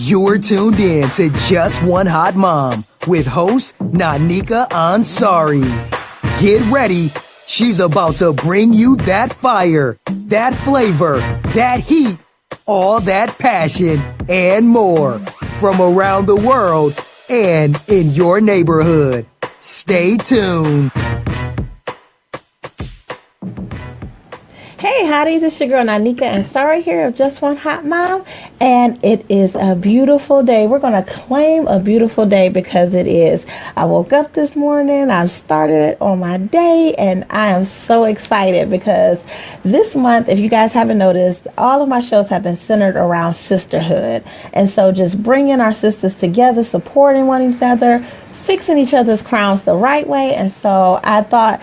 You're tuned in to Just One Hot Mom with host Nanika Ansari. Get ready. She's about to bring you that fire, that flavor, that heat, all that passion, and more from around the world and in your neighborhood. Stay tuned. Hey, hotties, it's your girl Nanika Ansari here of Just One Hot Mom, and it is a beautiful day. We're going to claim a beautiful day because it is. I woke up this morning, I've started on my day, and I am so excited because this month, if you guys haven't noticed, all of my shows have been centered around sisterhood. And so just bringing our sisters together, supporting one another, fixing each other's crowns the right way. And so I thought,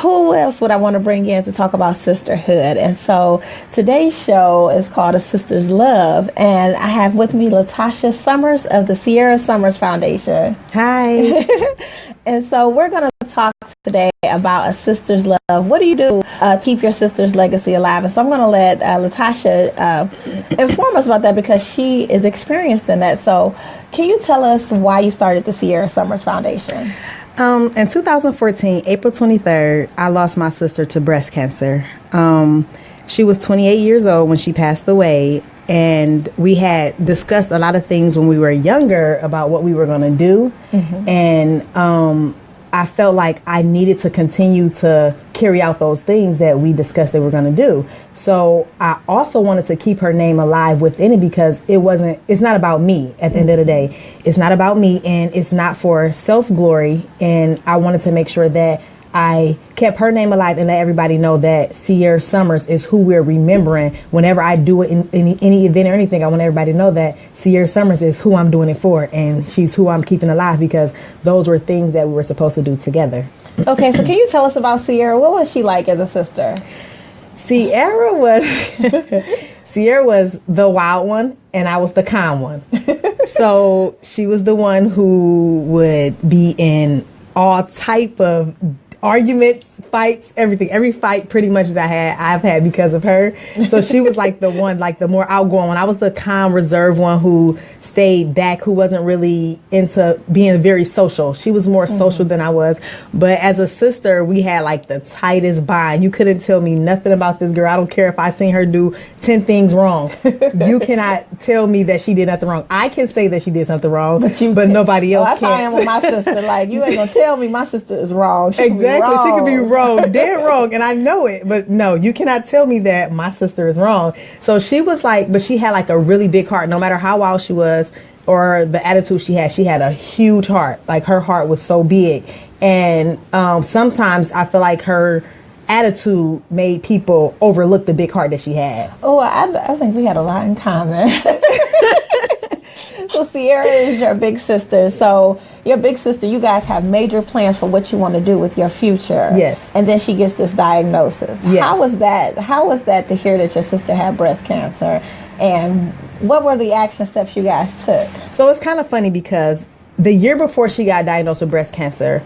who else would I want to bring in to talk about sisterhood? And so today's show is called A Sister's Love. And I have with me LaTasha Summers of the Cierra Summers Foundation. Hi. And so we're going to talk today about a sister's love. What do you do to keep your sister's legacy alive? And so I'm going to let LaTasha inform us about that because she is experiencing that. So can you tell us why you started the Cierra Summers Foundation? In 2014, April 23rd, I lost my sister to breast cancer. She was 28 years old when she passed away, and we had discussed a lot of things when we were younger about what we were going to do. Mm-hmm. And I felt like I needed to continue to carry out those things that we discussed that we're going to do. So I also wanted to keep her name alive within it because it's not about me at the end of the day. It's not about me, and it's not for self-glory. And I wanted to make sure that I kept her name alive and let everybody know that Cierra Summers is who we're remembering. Whenever I do it in any event or anything, I want everybody to know that Cierra Summers is who I'm doing it for, and she's who I'm keeping alive because those were things that we were supposed to do together. Okay, so can you tell us about Cierra? What was she like as a sister? Cierra was the wild one, and I was the calm one. So she was the one who would be in all type of arguments, fights, everything. Every fight pretty much that I've had because of her. So she was like the one, like the more outgoing one. I was the calm, reserved one who stayed back, who wasn't really into being very social. She was more social than I was. But as a sister, we had like the tightest bond. You couldn't tell me nothing about this girl. I don't care if I seen her do 10 things wrong. You cannot tell me that she did nothing wrong. I can say that she did something wrong, but nobody else can. That's how I am with my sister. Like, you ain't gonna tell me my sister is wrong. Exactly. She could be wrong, dead wrong, and I know it. But no, you cannot tell me that my sister is wrong. So she was like, but she had like a really big heart. No matter how wild she was or the attitude she had a huge heart. Like her heart was so big. And sometimes I feel like her attitude made people overlook the big heart that she had. Oh, I think we had a lot in common. So Cierra is your big sister. So your big sister, you guys have major plans for what you want to do with your future. Yes. And then she gets this diagnosis. Yes. How was that to hear that your sister had breast cancer? And what were the action steps you guys took? So it's kind of funny because the year before she got diagnosed with breast cancer,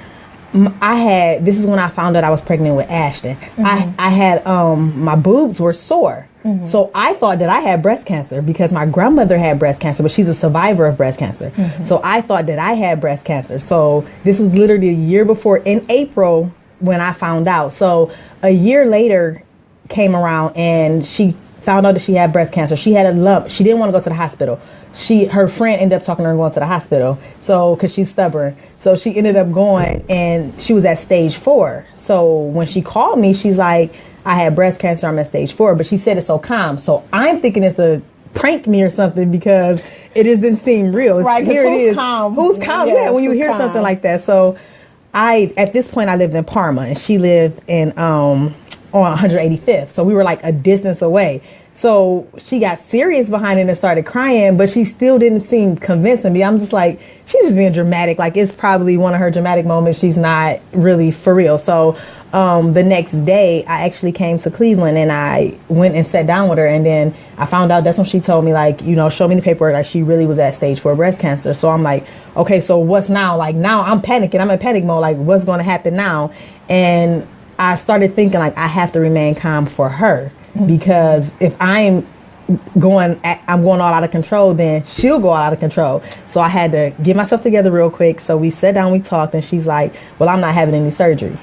this is when I found out I was pregnant with Ashton. Mm-hmm. I had, my boobs were sore. Mm-hmm. So I thought that I had breast cancer because my grandmother had breast cancer, but she's a survivor of breast cancer. Mm-hmm. So I thought that I had breast cancer. So this was literally a year before in April when I found out. So a year later came around and she found out that she had breast cancer. She had a lump. She didn't want to go to the hospital. Her friend ended up talking to her going to the hospital. So, cause she's stubborn. So she ended up going and she was at stage 4. So when she called me, she's like, I had breast cancer. I'm at stage 4, but she said it so calm. So I'm thinking it's a prank me or something because it doesn't seem real. Right. Here it is. Calm? Who's calm? Yeah. When you hear something like that. So at this point I lived in Parma and she lived in, on 185th. So we were like a distance away. So she got serious behind it and started crying, but she still didn't seem convincing me. I'm just like, she's just being dramatic. Like it's probably one of her dramatic moments. She's not really for real. So the next day I actually came to Cleveland and I went and sat down with her. And then I found out that's when she told me, like, you know, show me the paperwork. Like she really was at stage 4 breast cancer. So I'm like, okay, so what's now? Like now I'm panicking. I'm in panic mode. Like what's going to happen now? And I started thinking like I have to remain calm for her. Because if I'm I'm going all out of control, then she'll go all out of control. So I had to get myself together real quick. So we sat down, we talked, and she's like, well, I'm not having any surgery.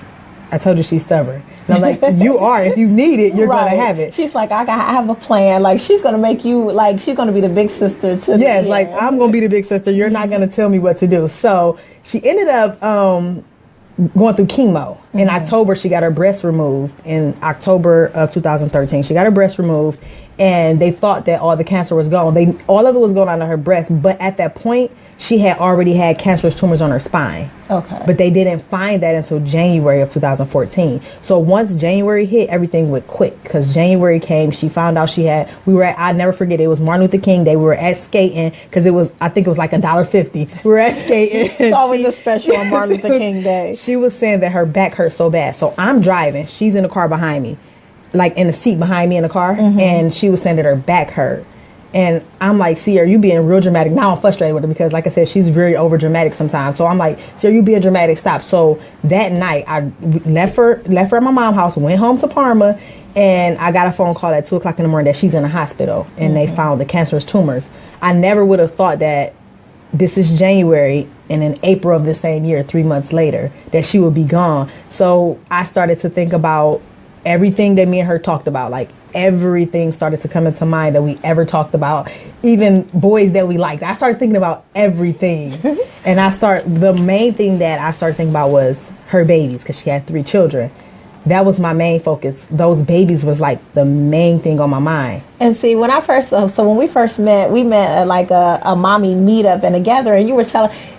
I told her she's stubborn. And I'm like, you are. If you need it, you're going to have it. She's like, I have a plan. Like, she's going to make you, like, she's going to be the big sister to Yes, like, I'm going to be the big sister. You're not going to tell me what to do. So she ended up going through chemo. In October, she got her breast removed. In October of 2013, she got her breast removed. And they thought that all the cancer was gone. All of it was going out of her breast. But at that point, she had already had cancerous tumors on her spine. Okay. But they didn't find that until January of 2014. So once January hit, everything went quick. Because January came, she found out I'll never forget, it was Martin Luther King Day. We were at skating, because I think it was like $1.50. We were at skating. It's always a special on Martin Luther King Day. She was saying that her back hurt so bad. So I'm driving. She's in the car behind me, like in the seat behind me in the car. And she was saying that her back hurt. And I'm like, Cierra, you being real dramatic. Now I'm frustrated with her because, like I said, she's very over dramatic sometimes. So I'm like, Cierra, you being dramatic, stop. So that night, I left her at my mom's house, went home to Parma, and I got a phone call at 2 o'clock in the morning that she's in a hospital, and they found the cancerous tumors. I never would have thought that this is January, and in April of the same year, 3 months later, that she would be gone. So I started to think about everything that me and her talked about, like everything started to come into mind that we ever talked about, even boys that we liked. I started thinking about everything. And the main thing that I started thinking about was her babies, because she had 3 children. That was my main focus. Those babies was like the main thing on my mind. And see, when we first met, we met at like a mommy meetup and a gathering. You were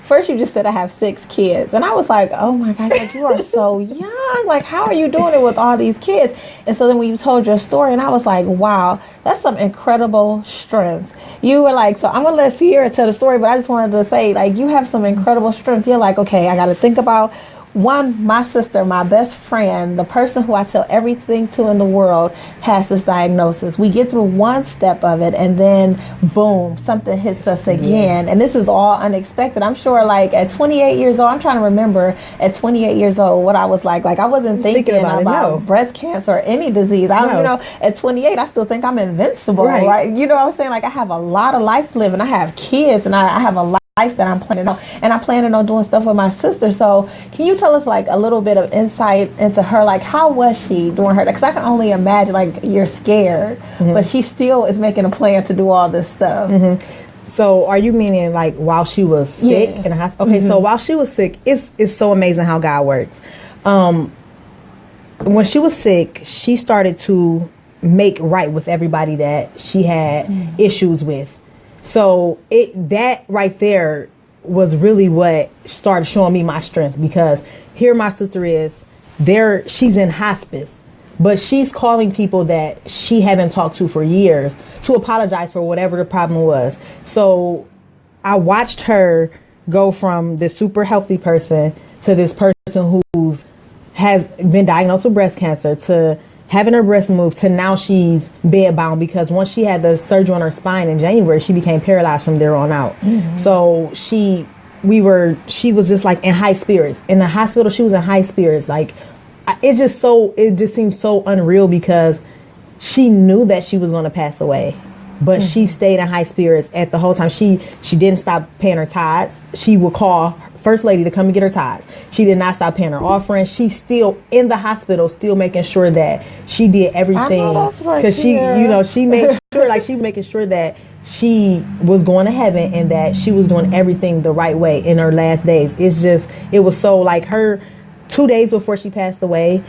first you just said I have 6 kids. And I was like, oh my God, like, you are so young. Like, how are you doing it with all these kids? And so then when you told your story, and I was like, wow, that's some incredible strength. You were like, so I'm going to let Cierra tell the story, but I just wanted to say, like, you have some incredible strength. You're like, okay, I got to think about my sister, my best friend, the person who I tell everything to in the world has this diagnosis. We get through one step of it, and then boom, something hits us again. And this is all unexpected. I'm sure, like, at 28 years old, I'm trying to remember at 28 years old what I was like. Like, I wasn't thinking about breast cancer or any disease. At 28, I still think I'm invincible, right? You know what I'm saying? Like, I have a lot of life to live, and I have kids, and I have a life that I'm planning on, and I'm planning on doing stuff with my sister. So can you tell us like a little bit of insight into her? Like, how was she doing her? Because I can only imagine, like, you're scared, but she still is making a plan to do all this stuff. So are you meaning like while she was sick in the hospital? Okay, so while she was sick, it's so amazing how God works. When she was sick, she started to make right with everybody that she had issues with. So that right there was really what started showing me my strength, because here my sister is there. She's in hospice, but she's calling people that she haven't talked to for years to apologize for whatever the problem was. So I watched her go from this super healthy person to this person who's has been diagnosed with breast cancer to having her breast removed to now she's bedbound, because once she had the surgery on her spine in January, she became paralyzed from there on out. So she was just like in high spirits. In the hospital, she was in high spirits. Like, it just seemed so unreal, because she knew that she was going to pass away, but she stayed in high spirits at the whole time. She didn't stop paying her tithes. She would call First Lady to come and get her tithes. She did not stop paying her offering. She's still in the hospital, still making sure that she did everything, because she made sure, like, she making sure that she was going to heaven and that she was doing everything the right way in her last days. It was so, like, her 2 days before she passed away,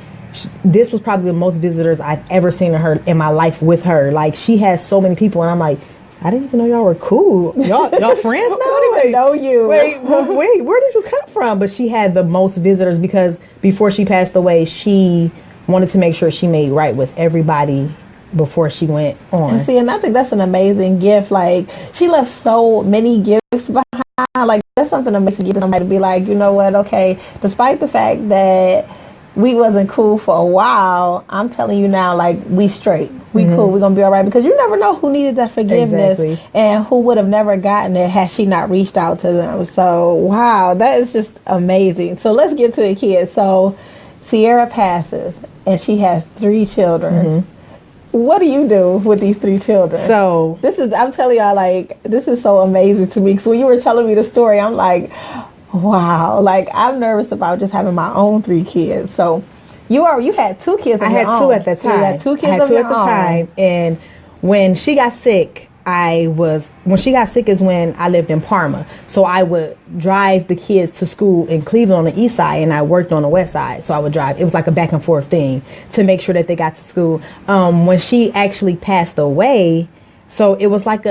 this was probably the most visitors I've ever seen of her in my life with her. Like, she has so many people, and I'm like, I didn't even know y'all were cool. Y'all friends now? I don't even know you. Wait, where did you come from? But she had the most visitors because before she passed away, she wanted to make sure she made right with everybody before she went on. And see, and I think that's an amazing gift. Like, she left so many gifts behind. Like, that's something amazing to get somebody to be like, you know what, okay, despite the fact that we wasn't cool for a while, I'm telling you now, like, we straight. We cool. We're going to be all right. Because you never know who needed that forgiveness and who would have never gotten it had she not reached out to them. So, wow, that is just amazing. So, let's get to the kids. So, Cierra passes, and she has 3 children. what do you do with these 3 children? So I'm telling y'all, like, this is so amazing to me. So when you were telling me the story, I'm like, wow. Like, I'm nervous about just having my own 3 kids. So you had 2 kids. I had 2 at the time. So you had 2 kids. I had 2 at the time, and when she got sick, is when I lived in Parma. So I would drive the kids to school in Cleveland on the east side, and I worked on the west side. So I would drive. It was like a back and forth thing to make sure that they got to school. When she actually passed away, so it was like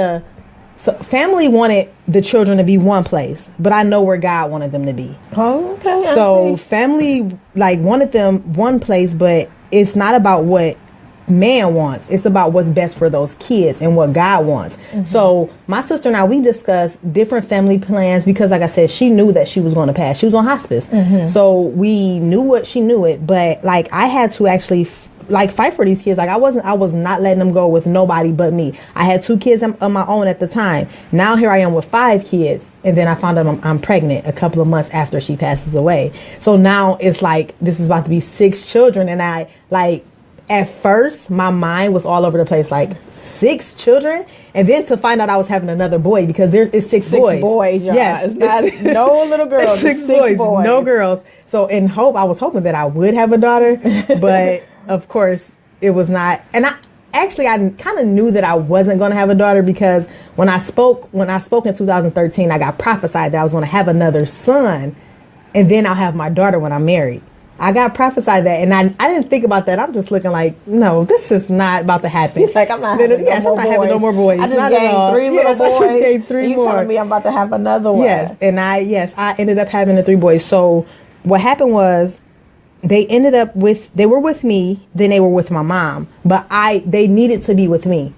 family wanted the children to be one place, but I know where God wanted them to be. Oh, okay. So family wanted them one place, but it's not about what man wants. It's about what's best for those kids and what God wants. Mm-hmm. So my sister and I, we discussed different family plans because, like I said, she knew that she was going to pass. She was on hospice. Mm-hmm. So we knew she knew it, but I had to actually fight for these kids. I was not letting them go with nobody but me. I had 2 kids of my own at the time. Now here I am with 5 kids. And then I found out I'm pregnant a couple of months after she passes away. So now it's this is about to be 6 children. And at first, my mind was all over the place, 6 children, and then to find out I was having another boy because it's 6 boys. 6 boys, y'all. Yes, it's not no little girls. 6 boys, no girls. So I was hoping that I would have a daughter, but of course it was not. And I kind of knew that I wasn't going to have a daughter because when I spoke in 2013, I got prophesied that I was going to have another son, and then I'll have my daughter when I'm married. I got prophesied that, and I didn't think about that. I'm just looking no, this is not about to happen. I'm not having no more boys. I just gained 3 little boys. I just gained 3 more. You telling me I'm about to have another one? Yes, and I ended up having the 3 boys. So what happened was they were with me, then they were with my mom, but they needed to be with me.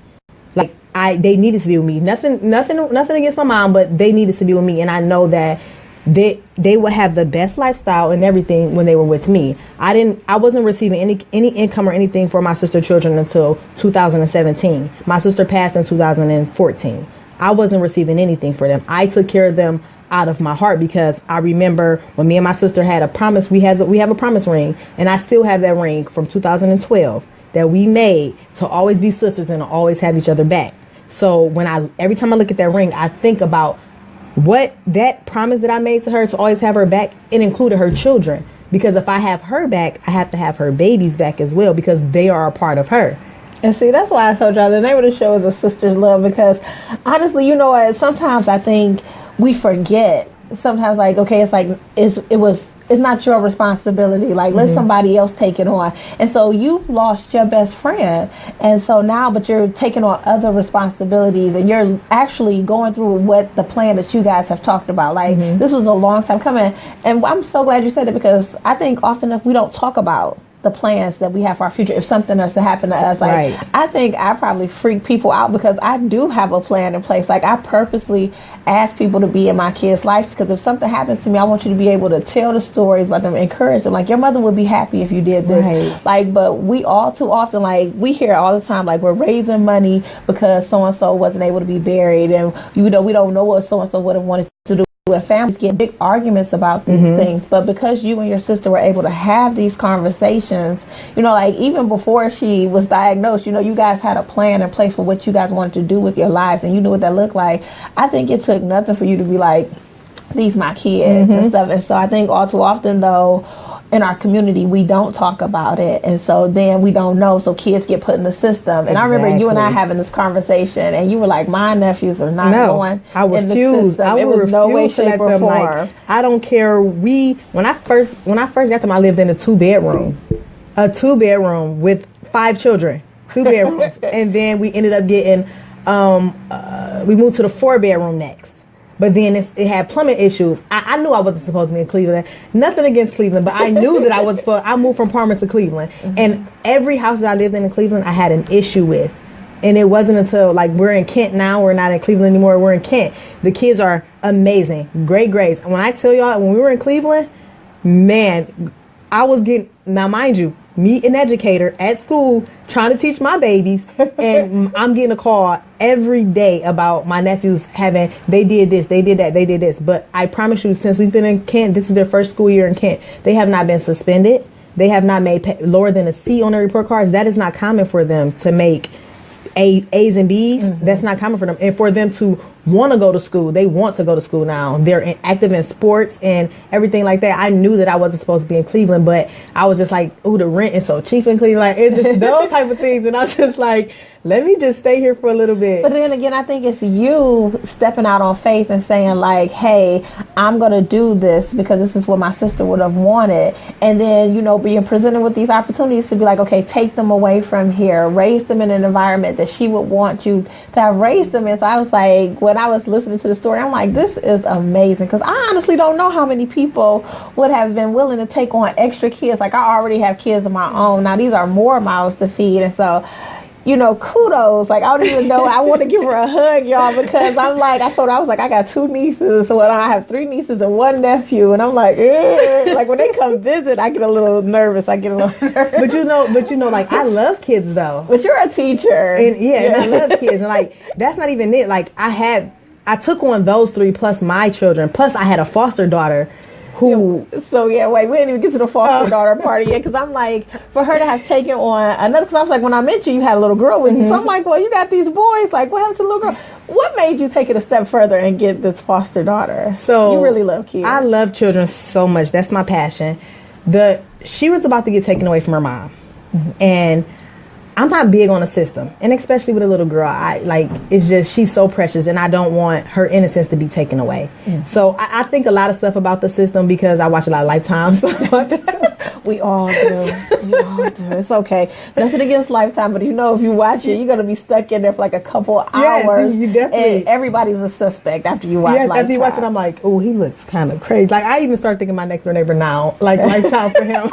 They needed to be with me. Nothing against my mom, but they needed to be with me, and I know that they would have the best lifestyle and everything when they were with me. I wasn't receiving any income or anything for my sister children until 2017. My sister passed in 2014. I wasn't receiving anything for them. I took care of them out of my heart because I remember when me and my sister had a promise. We have a promise ring, and I still have that ring from 2012 that we made to always be sisters and always have each other back. So every time I look at that ring, I think about what that promise that I made to her to always have her back, it included her children. Because if I have her back, I have to have her babies back as well because they are a part of her. And see, that's why I told y'all the name of the show is A Sister's Love, because honestly, you know what, sometimes I think we forget. Sometimes it's not your responsibility. Let somebody else take it on. And so you've lost your best friend. And so now, but you're taking on other responsibilities and you're actually going through what the plan that you guys have talked about. This was a long time coming. And I'm so glad you said it because I think often enough we don't talk about the plans that we have for our future if something else to happen to us. Right. I think I probably freak people out because I do have a plan in place. I purposely ask people to be in my kids' life because if something happens to me, I want you to be able to tell the stories about them, encourage them. Your mother would be happy if you did this. Right. But we all too often, we hear all the time, we're raising money because so-and-so wasn't able to be buried, and we don't know what so-and-so would have wanted to do. And families get big arguments about these things, but because you and your sister were able to have these conversations, even before she was diagnosed, you guys had a plan in place for what you guys wanted to do with your lives, and you knew what that looked like. I think it took nothing for you to be these my kids and stuff. And so I think all too often, though, in our community, we don't talk about it, and so then we don't know, so kids get put in the system. And I remember you and I having this conversation, and you were like, my nephews are not going in the system. It was no way, shape, or form. I don't care. When I first got them, I lived in a 2-bedroom with 5 children, 2 bedrooms. And then we ended up getting, we moved to the 4-bedroom next. But then it had plumbing issues. I knew I wasn't supposed to be in Cleveland. Nothing against Cleveland, but I knew that I wasn't supposed. I moved from Parma to Cleveland. And every house that I lived in Cleveland, I had an issue with. And it wasn't until, we're in Kent now. We're not in Cleveland anymore. We're in Kent. The kids are amazing. Great grades. And when I tell y'all, when we were in Cleveland, man, I was getting, now mind you, me, an educator at school, trying to teach my babies, and I'm getting a call every day about my nephews they did this, they did that, they did this. But I promise you, since we've been in Kent, this is their first school year in Kent, they have not been suspended. they have not made lower than a C on their report cards, that is not common for them to make A's and B's. That's not common for them. And for them to want to go to school, they want to go to school now. They're active in sports and everything like that. I knew that I wasn't supposed to be in Cleveland, but I was just like, ooh, the rent is so cheap in Cleveland. Like, it's just those type of things. And I was just like, let me just stay here for a little bit. But then again, I think it's you stepping out on faith and saying like, hey, I'm going to do this because this is what my sister would have wanted. And then, you know, being presented with these opportunities to be like, okay, take them away from here, raise them in an environment that she would want you to have raised them in. So I was like, when I was listening to the story, I'm like, this is amazing. Because I honestly don't know how many people would have been willing to take on extra kids. Like, I already have kids of my own. Now, these are more mouths to feed. And so, you know, kudos. Like, I don't even know. I want to give her a hug, y'all, because I'm like, I told her, I was like, I got 2 nieces. So I have 3 nieces and 1 nephew. And I'm like, ugh. Like, when they come visit, I get a little nervous. But you know, like, I love kids, though. But you're a teacher. And and I love kids. And, like, that's not even it. Like, I took on those 3 plus my children. Plus, I had a foster daughter. So yeah, wait, we didn't even get to the foster daughter party yet, because I'm like, for her to have taken on another, because I was like, when I met you, you had a little girl with you, so I'm like, well, you got these boys, like, what happened to the little girl? What made you take it a step further and get this foster daughter? So you really love kids. I love children so much. That's my passion. She was about to get taken away from her mom, and I'm not big on a system, and especially with a little girl, it's just, she's so precious, and I don't want her innocence to be taken away. So I think a lot of stuff about the system because I watch a lot of Lifetime. We all do. We all do. It's okay. Nothing against Lifetime, but you know, if you watch it, you're going to be stuck in there for like a couple hours. You definitely. And everybody's a suspect after you watch Lifetime. After you watch it, I'm like, oh, he looks kind of crazy. Like, I even start thinking my next door neighbor now, like Lifetime for him.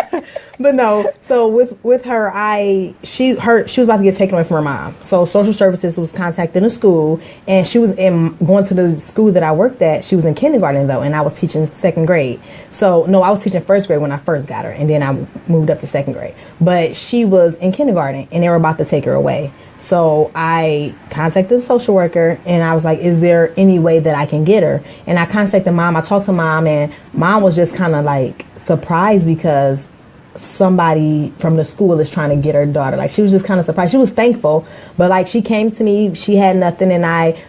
But no, so with her, she was about to get taken away from her mom. So social services was contacting the school, and she was going to the school that I worked at. She was in kindergarten though, and I was teaching 2nd grade. So no, I was teaching 1st grade when I first got her, and then I moved up to 2nd grade. But she was in kindergarten, and they were about to take her away. So I contacted the social worker, and I was like, is there any way that I can get her? And I contacted mom. I talked to mom, and mom was just kind of like surprised because somebody from the school is trying to get her daughter. Like, she was just kind of surprised. She was thankful, but like, she came to me, she had nothing, and I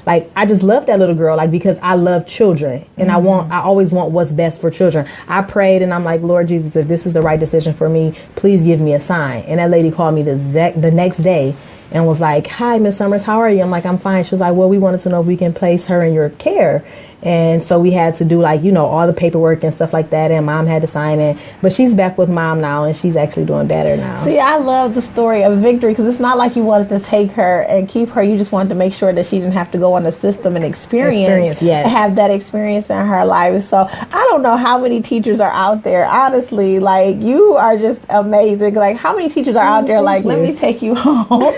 just love that little girl, like, because I love children, and I always want what's best for children. I prayed, and I'm like, Lord Jesus, if this is the right decision for me, please give me a sign. And that lady called me the next day and was like, hi, Miss Summers, how are you? I'm like, I'm fine. She was like, well, we wanted to know if we can place her in your care. And so we had to do, like, you know, all the paperwork and stuff like that, and mom had to sign it. But she's back with mom now, and she's actually doing better now. See, I love the story of victory, because it's not like you wanted to take her and keep her. You just wanted to make sure that she didn't have to go on the system and experience have that experience in her life. So I don't know how many teachers are out there. Honestly, like, you are just amazing. Like, how many teachers are out there like, let me take you home?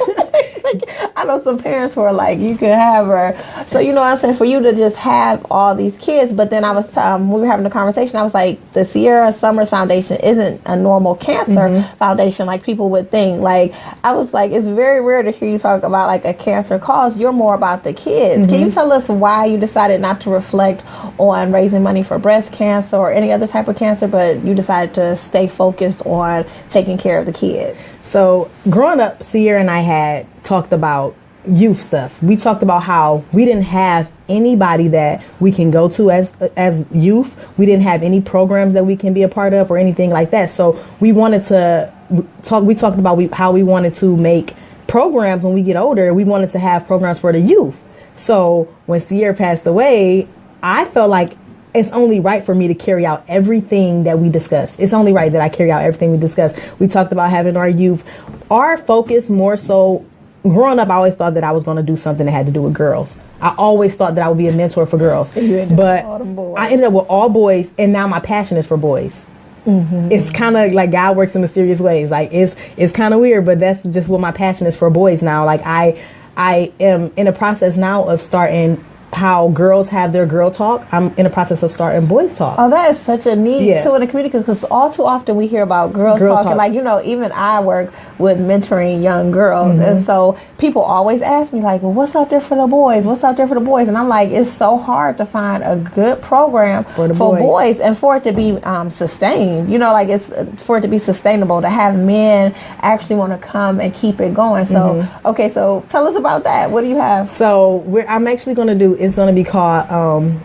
I know some parents who are like, you could have her. So, you know what I'm saying, for you to just have all these kids. But then I was we were having a conversation, I was like, the Cierra Summers Foundation isn't a normal cancer foundation like people would think. Like, I was like, it's very rare to hear you talk about like a cancer cause. You're more about the kids. Can you tell us why you decided not to reflect on raising money for breast cancer or any other type of cancer, but you decided to stay focused on taking care of the kids? So growing up, Cierra and I had talked about youth stuff. We talked about how we didn't have anybody that we can go to as youth. We didn't have any programs that we can be a part of or anything like that. So we wanted to talk. We talked about how we wanted to make programs when we get older. We wanted to have programs for the youth. So when Cierra passed away, I felt like it's only right for me to carry out everything that we discussed. It's only right that I carry out everything we discussed. We talked about having our youth. Our focus more so, growing up, I always thought that I was going to do something that had to do with girls. I always thought that I would be a mentor for girls. But I ended up with all boys, and now my passion is for boys. It's kind of like God works in mysterious ways. Like, it's kind of weird, but that's just what my passion is for boys now. Like, I am in a process now of starting how girls have their girl talk. I'm in the process of starting boys talk. Oh, that is such a need too in the community, because all too often we hear about girls talking. Like, even I work with mentoring young girls, and so people always ask me like, well, what's out there for the boys? What's out there for the boys? And I'm like, it's so hard to find a good program for boys and for it to be sustained. Like, it's for it to be sustainable, to have men actually want to come and keep it going. So, okay, so tell us about that. What do you have? So I'm actually going to do, it's going to be called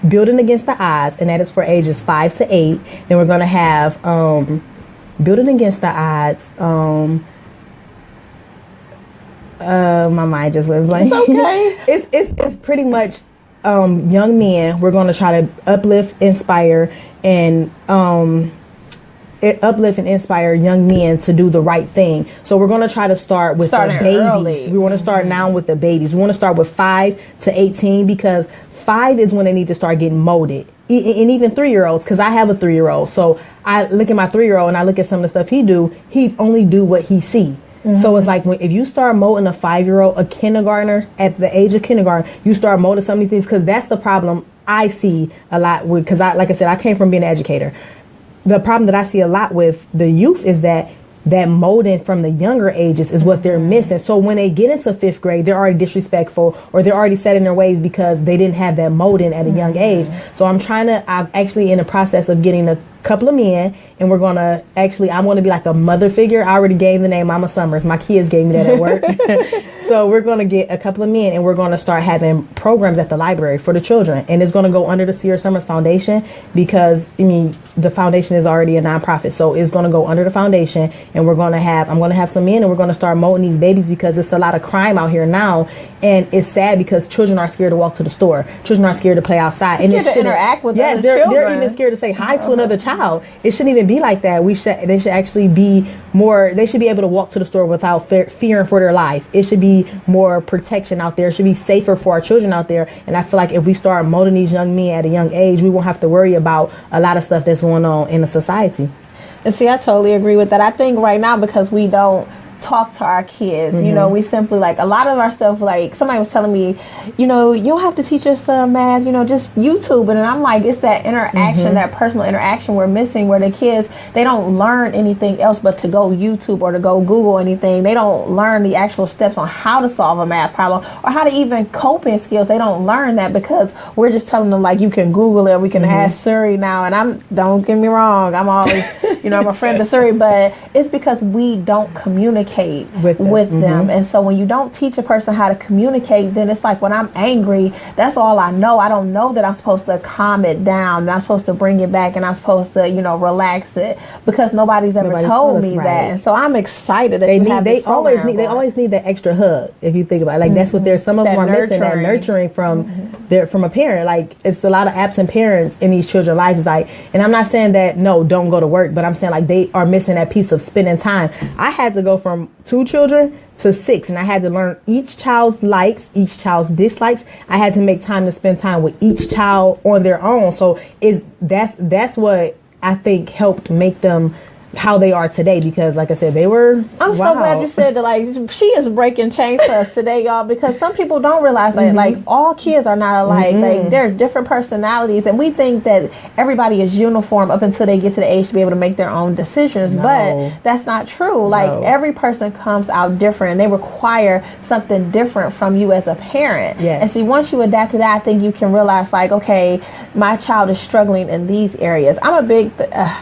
Building Against the Odds, and that is for ages 5 to 8. Then we're going to have Building Against the Odds. My mind just went blank. It's okay. It's pretty much young men. We're going to try to uplift, inspire, and inspire young men to do the right thing. So we're going to try to start with the babies. Early. We want to start now with the babies. We want to start with 5 to 18, because 5 is when they need to start getting molded. And even 3-year-olds, because I have a 3-year-old. So I look at my 3-year-old and I look at some of the stuff he only do what he see. So it's like, if you start molding a 5-year-old, a kindergartner, at the age of kindergarten, you start molding some of these things, because that's the problem I see a lot with, because like I said, I came from being an educator. The problem that I see a lot with the youth is that molding from the younger ages is what they're missing. So when they get into 5th grade, they're already disrespectful, or they're already set in their ways because they didn't have that molding at a young age. So I'm actually in the process of getting a couple of men, and we're going to I'm going to be like a mother figure. I already gave the name Mama Summers. My kids gave me that at work. So we're going to get a couple of men, and we're going to start having programs at the library for the children. And it's going to go under the Cierra Summers Foundation, because, the foundation is already a nonprofit. So it's going to go under the foundation, and I'm going to have some men, and we're going to start molding these babies, because it's a lot of crime out here now. And it's sad because children are scared to walk to the store. Children are scared to play outside. And to interact with other children. They're even scared to say hi to another child. It shouldn't even be like that. They should actually be more, they should be able to walk to the store without fearing for their life. It should be more protection out there. It should be safer for our children out there. And I feel like if we start molding these young men at a young age, we won't have to worry about a lot of stuff that's going on in the society. And see, I totally agree with that. I think right now, because we don't talk to our kids, we simply, like, a lot of our stuff, like, somebody was telling me, you don't have to teach us math, just YouTube. And I'm like, it's that interaction, that personal interaction we're missing, where the kids, they don't learn anything else but to go YouTube or to go Google anything. They don't learn the actual steps on how to solve a math problem, or how to even coping skills. They don't learn that, because we're just telling them, like, you can Google it, we can ask Siri now. And don't get me wrong, I'm always, I'm a friend of Siri, but it's because we don't communicate with them. And so when you don't teach a person how to communicate, then it's like, when I'm angry, that's all I know. I don't know that I'm supposed to calm it down, and I'm supposed to bring it back, and I'm supposed to, relax it, because nobody's ever told me that. And so I'm excited that they always need that extra hug. If you think about it, like, that's what some of them are missing, that nurturing from a parent. Like, it's a lot of absent parents in these children's lives. Like, and I'm not saying that don't go to work, but I'm saying, like, they are missing that piece of spending time. I had to go from 2 children to 6, and I had to learn each child's likes, each child's dislikes. I had to make time to spend time with each child on their own. So that's what I think helped make them how they are today, because like I said, they were. I'm so glad you said that. Like, she is breaking chains for us today, y'all, because some people don't realize that like all kids are not alike. Like, there are different personalities, and we think that everybody is uniform up until they get to the age to be able to make their own decisions. But that's not true. Like, every person comes out different, and they require something different from you as a parent. And see, once you adapt to that, I think you can realize, like, okay, my child is struggling in these areas. I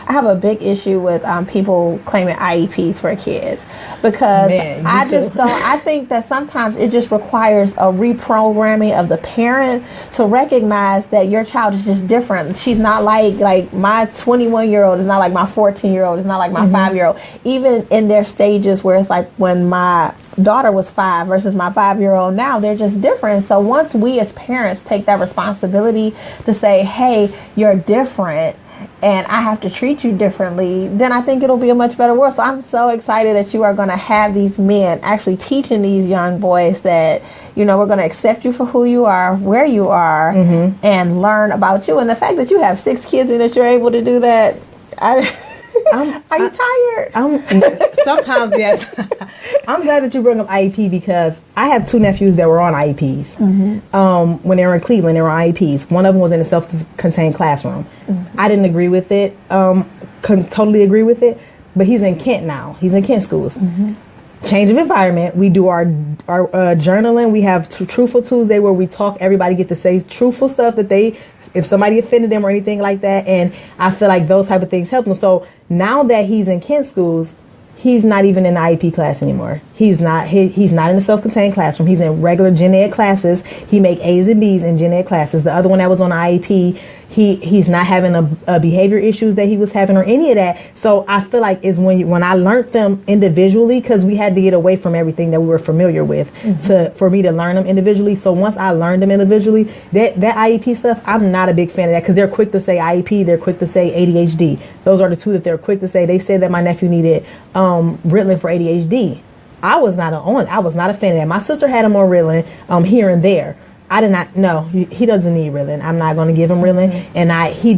have a big issue with people claiming IEPs for kids, because I think that sometimes it just requires a reprogramming of the parent to recognize that your child is just different. She's not like my 21-year-old is not like my 14-year-old, is not like my 5-year-old. Even in their stages where it's like when my daughter was 5 versus my 5-year-old now, they're just different. So once we as parents take that responsibility to say, hey, you're different, and I have to treat you differently, then I think it'll be a much better world. So I'm so excited that you are going to have these men actually teaching these young boys that, we're going to accept you for who you are, where you are, and learn about you. And the fact that you have 6 kids and that you're able to do that, Are you tired? Sometimes, yes. I'm glad that you bring up IEP because I have 2 nephews that were on IEPs. When they were in Cleveland, they were on IEPs. One of them was in a self-contained classroom. I didn't agree with it, totally agree with it, but he's in Kent now. He's in Kent schools. Change of environment. We do our journaling. We have Truthful Tuesday where we talk. Everybody get to say truthful stuff that if somebody offended them or anything like that. And I feel like those type of things help them. So now that he's in Kent schools, he's not even in the IEP class anymore. He's not in the self-contained classroom. He's in regular gen ed classes. He make A's and B's in gen ed classes. The other one that was on IEP, he's not having a behavior issues that he was having or any of that. So I feel like is when I learned them individually, because we had to get away from everything that we were familiar with for me to learn them individually. So once I learned them individually, that IEP stuff, I'm not a big fan of that because they're quick to say IEP, they're quick to say ADHD. Those are the 2 that they're quick to say. They said that my nephew needed Ritalin for ADHD. I was not a fan of that. My sister had him on Ritalin here and there. I did not. No, he doesn't need Ritalin. I'm not going to give him Ritalin, and he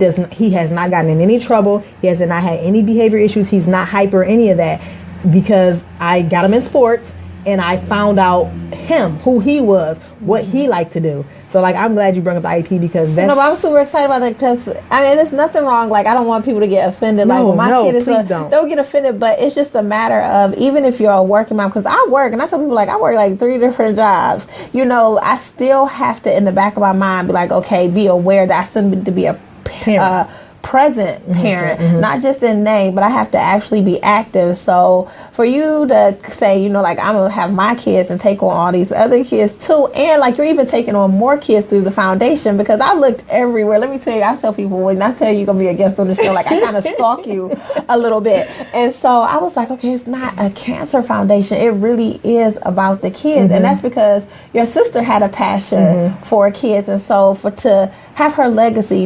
has not gotten in any trouble. He has not had any behavior issues. He's not hyper, any of that, because I got him in sports, and I found out who he was, what he liked to do. So, like, I'm glad you brought up IEP because that's... No, but I'm super excited about that because, I mean, there's nothing wrong. Like, I don't want people to get offended. Like, when my kid is... please don't. Don't get offended, but it's just a matter of, even if you're a working mom, because I work, and I tell people, like, I work, like, 3 different jobs. You know, I still have to, in the back of my mind, be like, okay, be aware that I still need to be a parent. Present parent, not just in name, but I have to actually be active. So for you to say, you know, like, I'm gonna have my kids and take on all these other kids too, and like you're even taking on more kids through the foundation, because I looked everywhere. Let me tell you, I tell people, when I tell you you're gonna be a guest on the show, like, I kind of stalk you a little bit. And so I was like, okay, it's not a cancer foundation, it really is about the kids. And that's because your sister had a passion for kids, and so to have her legacy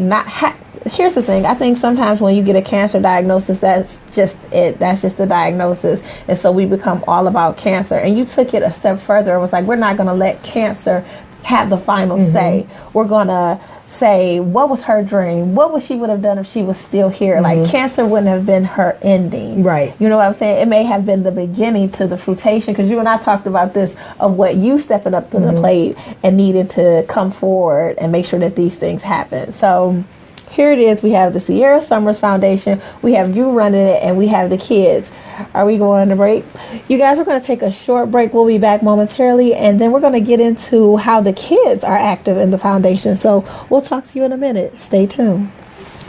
here's the thing. I think sometimes when you get a cancer diagnosis, that's just it. That's just the diagnosis. And so we become all about cancer. And you took it a step further. It was like, we're not going to let cancer have the final say. We're going to say, what was her dream? What she would have done if she was still here? Like, cancer wouldn't have been her ending. Right. You know what I'm saying? It may have been the beginning to the fruitation, because you and I talked about this, of what you stepping up to the plate and needing to come forward and make sure that these things happen. So... here it is. We have the Cierra Summers Foundation. We have you running it, and we have the kids. Are we going to break? You guys, we're going to take a short break. We'll be back momentarily, and then we're going to get into how the kids are active in the foundation. So we'll talk to you in a minute. Stay tuned.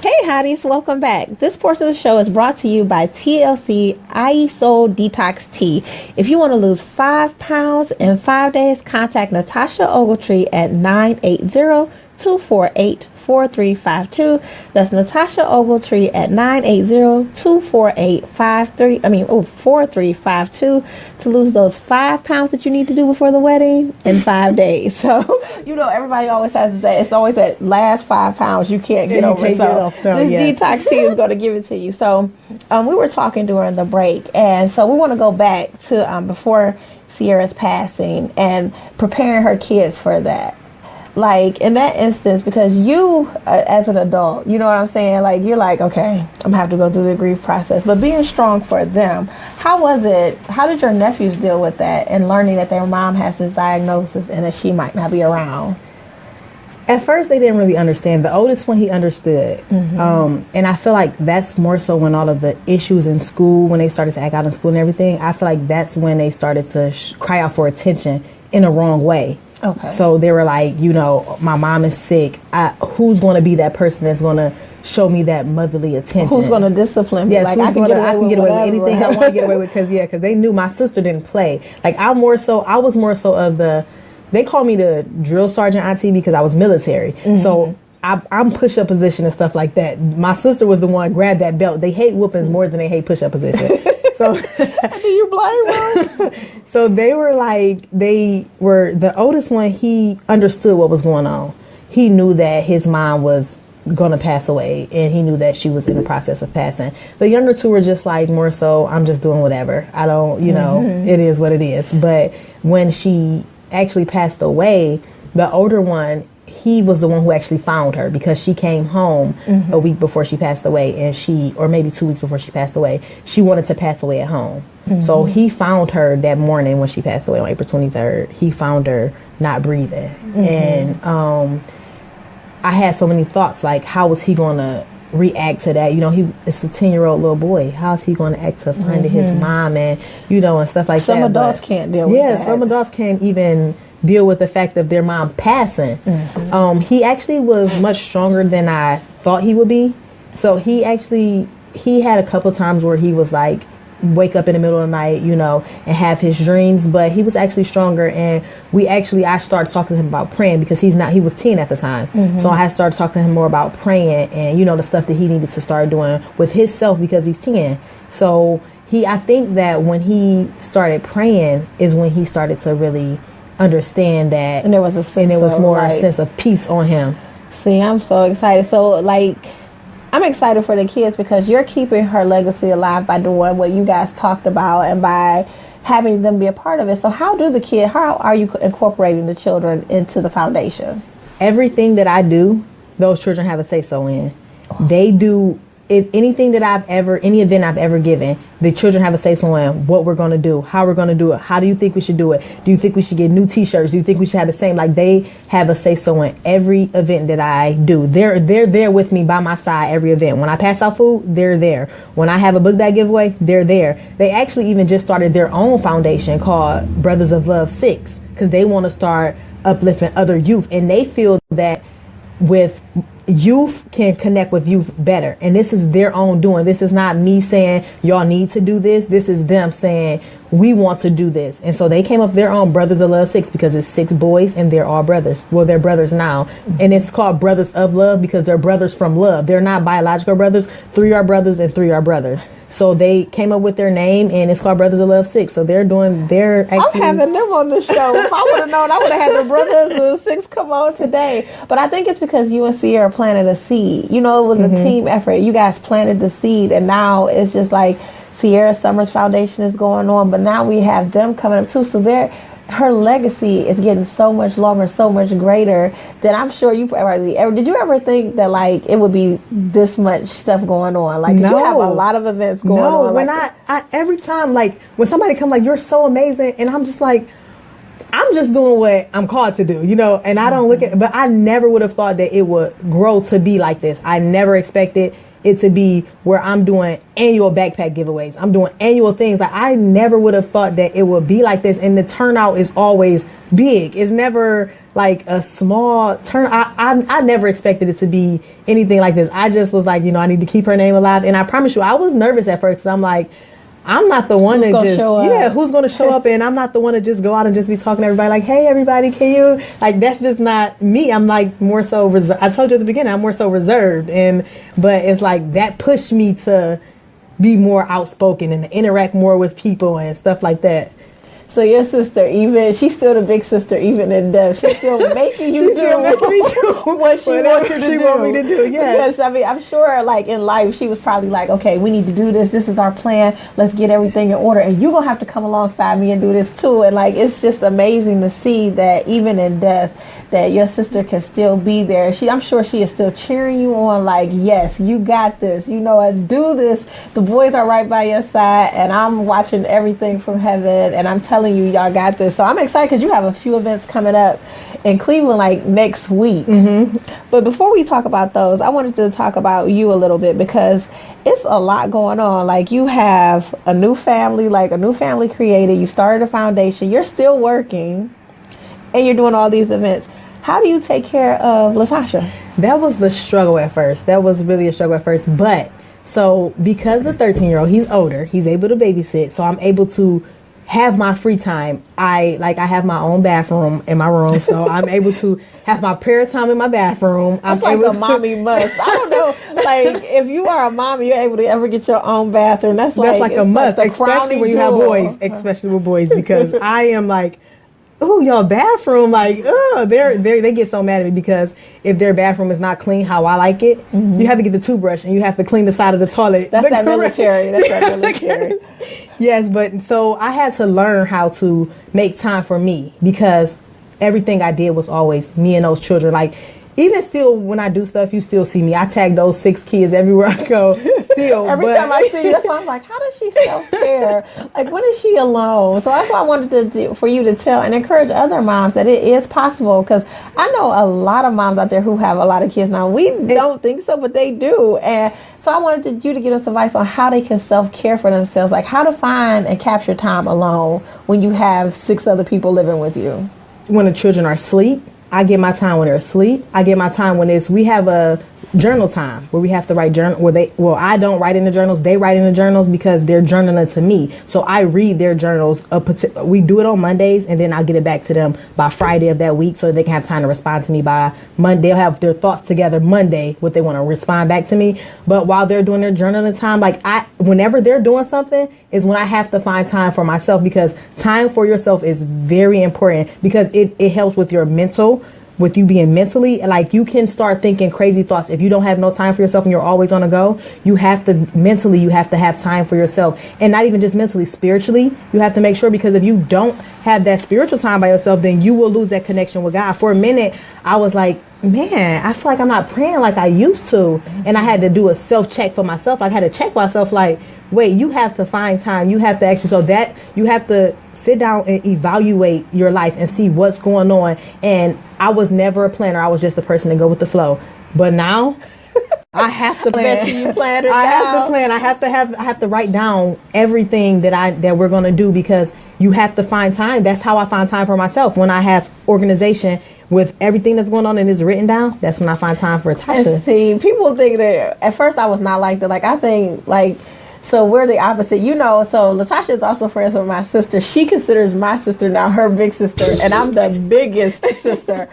Hey, hotties, welcome back. This portion of the show is brought to you by TLC ISO Detox Tea. If you want to lose 5 pounds in 5 days, contact LaTasha Ogletree at 980-248-4352. That's Natasha Ogletree at 980-248-4352 to lose those 5 pounds that you need to do before the wedding in 5 days. So, you know, everybody always has that. It's always that last 5 pounds you can't get over. This detox tea is going to give it to you. So, we were talking during the break, and so we want to go back to before Cierra's passing and preparing her kids for that. Like, in that instance, because you, as an adult, you know what I'm saying? Like, you're like, okay, I'm going to have to go through the grief process. But being strong for them, how was it? How did your nephews deal with that and learning that their mom has this diagnosis and that she might not be around? At first, they didn't really understand. The oldest one, he understood. And I feel like that's more so when all of the issues in school, when they started to act out in school and everything, I feel like that's when they started to cry out for attention in a wrong way. Okay. So they were like, you know, my mom is sick. Who's going to be that person that's going to show me that motherly attention? Who's going to discipline me? Yes, like, I can get away with anything I want to get away with, because they knew my sister didn't play. Like, I was more so of they called me the drill sergeant auntie because I was military. So I'm push-up position and stuff like that. My sister was the one grabbed that belt. They hate whoopings more than they hate push-up position. So do you blame her? So they were the oldest one. He understood what was going on. He knew that his mom was going to pass away, and he knew that she was in the process of passing. The younger two were just like, more so, I'm just doing whatever. I don't, it is what it is. But when she actually passed away, the older one, he was the one who actually found her, because she came home a week before she passed away, and or maybe 2 weeks before she passed away, she wanted to pass away at home. So he found her that morning when she passed away on April 23rd. He found her not breathing. And I had so many thoughts, like, how was he going to react to that? You know, it's a 10-year-old little boy. How's he going to act to finding his mom, and and stuff like that. Some adults can't deal with that. Yeah, some adults can't even deal with the fact of their mom passing. He actually was much stronger than I thought he would be. So he had a couple times where he was like, wake up in the middle of the night, and have his dreams, but he was actually stronger. And I started talking to him about praying, because he was 10 at the time. So I had started talking to him more about praying, and the stuff that he needed to start doing with himself, because he's 10. So I think that when he started praying is when he started to really understand that, and there was a sense of peace on him. See, I'm so excited. So I'm excited for the kids, because you're keeping her legacy alive by doing what you guys talked about and by having them be a part of it. So how are you incorporating the children into the foundation? Everything that I do, those children have a say-so in. They do. If anything that any event I've ever given, the children have a say-so in what we're going to do, how we're going to do it. How do you think we should do it? Do you think we should get new t-shirts? Do you think we should have the same? Like, they have a say-so in every event that I do. They're there with me by my side every event. When I pass out food, they're there. When I have a book bag giveaway, they're there. They actually even just started their own foundation called Brothers of Love 6, because they want to start uplifting other youth, and they feel that with youth can connect with youth better. And this is their own doing. This is not me saying y'all need to do this. This is them saying we want to do this. And so they came up with their own Brothers of Love 6, because it's 6 boys and they're all brothers. Well, they're brothers now. And it's called Brothers of Love because they're brothers from love. They're not biological brothers. 3 are brothers and 3 are brothers. So they came up with their name, and it's called Brothers of Love 6. So they're actually... I'm having them on the show. If I would have known, I would have had the Brothers of 6 come on today. But I think it's because you and Cierra planted a seed. It was a team effort. You guys planted the seed, and now it's just like Cierra Summers Foundation is going on, but now we have them coming up too. So her legacy is getting so much longer, so much greater than I'm sure you probably ever. Did you ever think that it would be this much stuff going on? No. You have a lot of events going on. No, when I every time, when somebody come you're so amazing, and I'm just like, I'm just doing what I'm called to do, and I don't look at, but I never would have thought that it would grow to be like this. I never expected it to be where I'm doing annual backpack giveaways. I'm doing annual things. I never would have thought that it would be like this. And the turnout is always big. It's never like a small turn. I never expected it to be anything like this. I just was like, I need to keep her name alive. And I promise you, I was nervous at first, because I'm like, I'm not the one who's who's going to show up, and I'm not the one to just go out and just be talking to everybody like, hey, everybody, can you, that's just not me. I'm more so reserved. I told you at the beginning, I'm more so reserved, but it's that pushed me to be more outspoken and to interact more with people and stuff like that. So your sister, she's still the big sister, even in death. She's still making you do what she wants you to do. She want me to do, yes. I'm sure, in life, she was probably like, okay, we need to do this. This is our plan. Let's get everything in order. And you're going to have to come alongside me and do this too. And, it's just amazing to see that even in death, that your sister can still be there. I'm sure she is still cheering you on, yes, you got this. Do this. The boys are right by your side, and I'm watching everything from heaven, and I'm telling you, y'all got this. So I'm excited because you have a few events coming up in Cleveland next week. But before we talk about those, I wanted to talk about you a little bit, because it's a lot going on. You have a new family created. You started a foundation. You're still working, and you're doing all these events. How do you take care of LaTasha? That was the struggle at first. That was really a struggle at first. But so because the 13-year-old, he's older, he's able to babysit. So I'm able to have my free time. I have my own bathroom in my room, so I'm able to have my prayer time in my bathroom. That's a mommy must. I don't know, if you are a mom, you're able to ever get your own bathroom. That's like a must, especially when you have boys, especially with boys, because I am oh, your bathroom, they get so mad at me, because if their bathroom is not clean how I like it, you have to get the toothbrush and you have to clean the side of the toilet. That's that military. Yes, but so I had to learn how to make time for me, because everything I did was always me and those children. Like, even still, when I do stuff, you still see me. I tag those 6 kids everywhere I go. Still, every time I see you, that's why I'm like, how does she self-care? Like, when is she alone? So that's why I wanted to do, for you to tell and encourage other moms that it is possible. Because I know a lot of moms out there who have a lot of kids now. We don't think so, but they do. And so I wanted you to give us advice on how they can self-care for themselves, like how to find and capture time alone when you have 6 other people living with you. When the children are asleep, I get my time when they're asleep. I get my time when we have a journal time where we have to write journal I don't write in the journals. They write in the journals because they're journaling to me. So I read their journals. We do it on Mondays, and then I'll get it back to them by Friday of that week so they can have time to respond to me by Monday. They'll have their thoughts together Monday, what they want to respond back to me. But while they're doing their journaling time, whenever they're doing something is when I have to find time for myself, because time for yourself is very important, because it helps with your mental, with you being mentally, like, you can start thinking crazy thoughts if you don't have no time for yourself and you're always on the go. You have to have time for yourself, and not even just mentally, spiritually. You have to make sure, because if you don't have that spiritual time by yourself, then you will lose that connection with God. For a minute, I was like, man, I feel like I'm not praying like I used to. And I had to do a self-check for myself. Like, I had to check myself, like, wait, you have to find time. You have to actually, so that you have to sit down and evaluate your life and see what's going on. And I was never a planner. I was just a person to go with the flow. But now I have to plan. I bet you planned it I have down. to plan. I have to write down everything that we're going to do, because you have to find time. That's how I find time for myself. When I have organization with everything that's going on and is written down, that's when I find time for Tasha. And see, people think that at first I was not like that. Like, I think, like, so we're the opposite, so LaTasha is also friends with my sister. She considers my sister now her big sister, and I'm the biggest sister.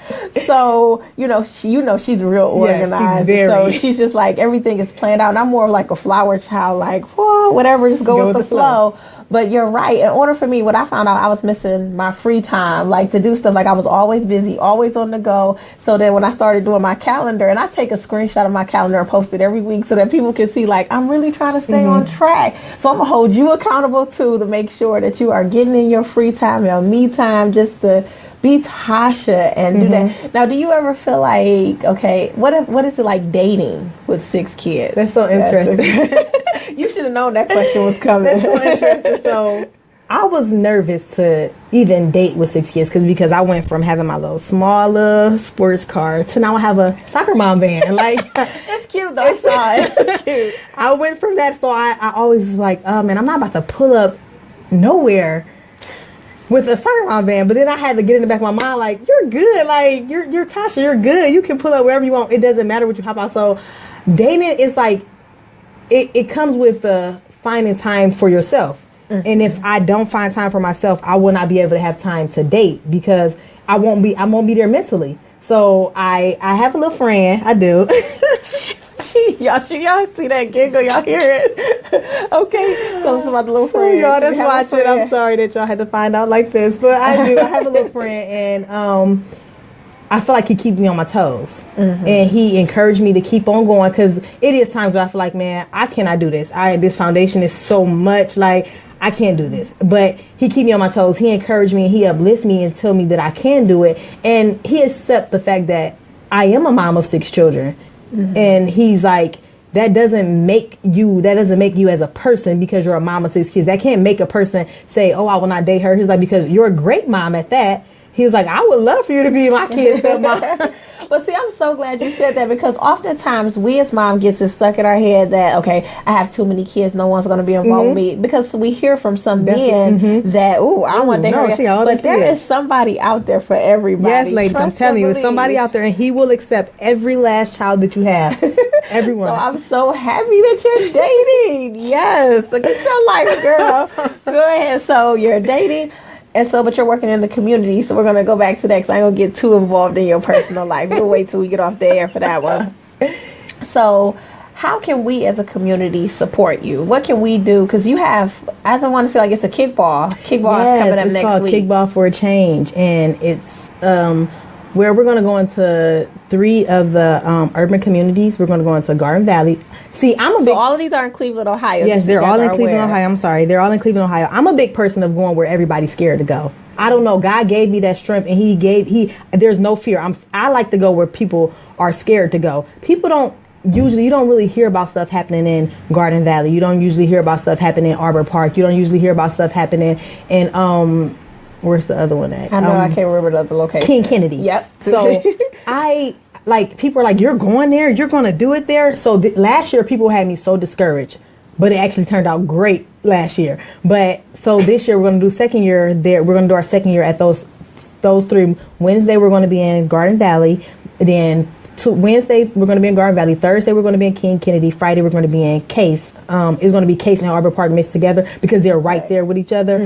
So, she's real organized. Yes, she's very. So she's just like, everything is planned out. And I'm more like a flower child, like, whoa, whatever, just go with the flow. But you're right. In order for me, what I found out, I was missing my free time, like to do stuff. Like, I was always busy, always on the go. So then when I started doing my calendar, and I take a screenshot of my calendar and post it every week so that people can see, like, I'm really trying to stay on track. So I'm going to hold you accountable too, to make sure that you are getting in your free time, your me time, just to be Tasha and do that. Now, do you ever feel like, okay, what is it like dating with 6 kids? That's so interesting. You should have known that question was coming. That's so interesting. So I was nervous to even date with 6 kids because I went from having my little smaller sports car to now I have a soccer mom van. Like, it's cute though. It's cute. I went from that, so I always was like, oh man, I'm not about to pull up nowhere with a soccer mom van. But then I had to get in the back of my mind, like, you're good, like you're Tasha, you're good. You can pull up wherever you want. It doesn't matter what you hop out. So dating is like, it comes with finding time for yourself. And if I don't find time for myself, I will not be able to have time to date, because I won't be there mentally. So I have a little friend. I do. Y'all see that giggle? Y'all hear it? Okay. Tell us about the little friend. Y'all that's watching, I'm sorry that y'all had to find out like this, but I do. I have a little friend, and I feel like he keeps me on my toes, and he encouraged me to keep on going, because it is times where I feel like, man, I cannot do this. This foundation is so much, like, I can't do this. But he keep me on my toes. He encouraged me, and he uplift me and tell me that I can do it. And he accept the fact that I am a mom of 6 children. And he's like, that doesn't make you as a person because you're a mom of 6 kids. That can't make a person say, oh, I will not date her. He's like, because you're a great mom at that. He was like, I would love for you to be my kid's stepmom. But see, I'm so glad you said that, because oftentimes we as mom gets it stuck in our head that, okay, I have too many kids, no one's going to be involved with me. Because we hear from some men that, ooh, I don't want to date her. But there is somebody out there for everybody. Yes, ladies, I'm telling you, there's somebody out there, and he will accept every last child that you have. Everyone. So I'm so happy that you're dating. Yes. Look at your life, girl. Go ahead. So you're dating. And so, but you're working in the community, so we're going to go back to that, because I ain't going to get too involved in your personal life. We'll wait till we get off the air for that one. So, how can we as a community support you? What can we do? Because you have, I don't want to say like it's a kickball. Kickball is coming up next week. It's called Kickball for a Change, and it's where we're going to go into 3 of the urban communities. We're going to go into Garden Valley. See, so all of these are in Cleveland, Ohio. Yes, they're all in Cleveland, Ohio. I'm sorry. They're all in Cleveland, Ohio. I'm a big person of going where everybody's scared to go. I don't know. God gave me that strength, and there's no fear. I like to go where people are scared to go. People don't. Usually, you don't really hear about stuff happening in Garden Valley. You don't usually hear about stuff happening in Arbor Park. You don't usually hear about stuff happening in where's the other one at? I know, I can't remember the other location. King Kennedy. Yep. So people are like, you're going there, you're going to do it there. So last year, people had me so discouraged, but it actually turned out great last year. But so this year, we're going to do second year there. We're going to do our second year at those three. Wednesday, we're going to be in Garden Valley. Then Wednesday, we're going to be in Garden Valley. Thursday, we're going to be in King Kennedy. Friday, we're going to be in Case. It's going to be Case and Arbor Park mixed together because they're right there with each other.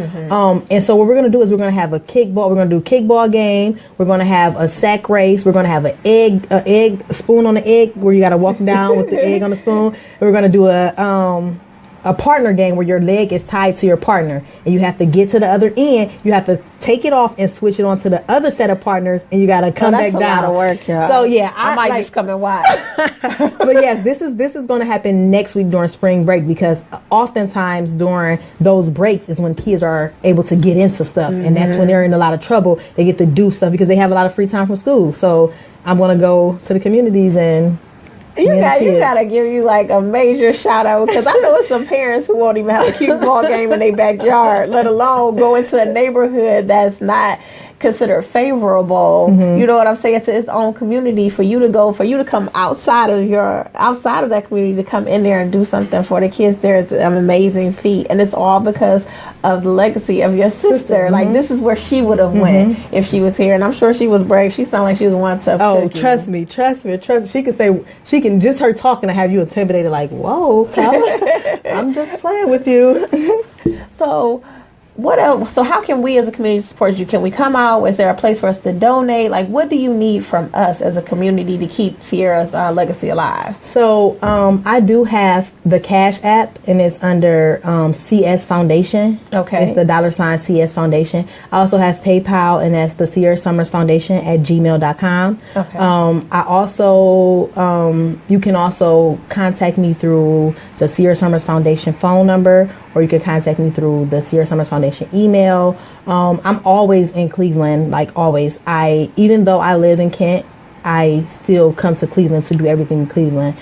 And so what we're going to do is we're going to have a kickball. We're going to do a kickball game. We're going to have a sack race. We're going to have an egg spoon on the egg where you got to walk down with the egg on the spoon. And we're going to do a partner game where your leg is tied to your partner and you have to get to the other end. You have to take it off and switch it onto the other set of partners, and you got to come back down. That's a lot of work, y'all. So yeah, I might just come and watch. But yes, this is going to happen next week during spring break, because oftentimes during those breaks is when kids are able to get into stuff, and that's when they're in a lot of trouble. They get to do stuff because they have a lot of free time from school. So I'm going to go to the communities and. You gotta give you like a major shout out, because I know it's some parents who won't even have a cute ball game in their backyard, let alone go into a neighborhood that's not considered favorable. You know what I'm saying, to its own community, for you to come outside of that community to come in there and do something for the kids. There's an amazing feat, and it's all because of the legacy of your sister. Like, this is where she would have went if she was here, and I'm sure she was brave. She sounded like she was one tough cookie. Trust me. She can just her talking to have you intimidated, like, whoa, I'm just playing with you. So what else? So how can we as a community support you? Can we come out? Is there a place for us to donate? Like, what do you need from us as a community to keep Cierra's legacy alive? So I do have the Cash App, and it's under CS Foundation. Okay. It's the $CS Foundation. I also have PayPal, and that's the Cierra Summers Foundation at gmail.com. Okay. I also, you can also contact me through the Cierra Summers Foundation phone number, or you can contact me through the Cierra Summers Foundation email. I'm always in Cleveland, like always. Even though I live in Kent, I still come to Cleveland to do everything in Cleveland,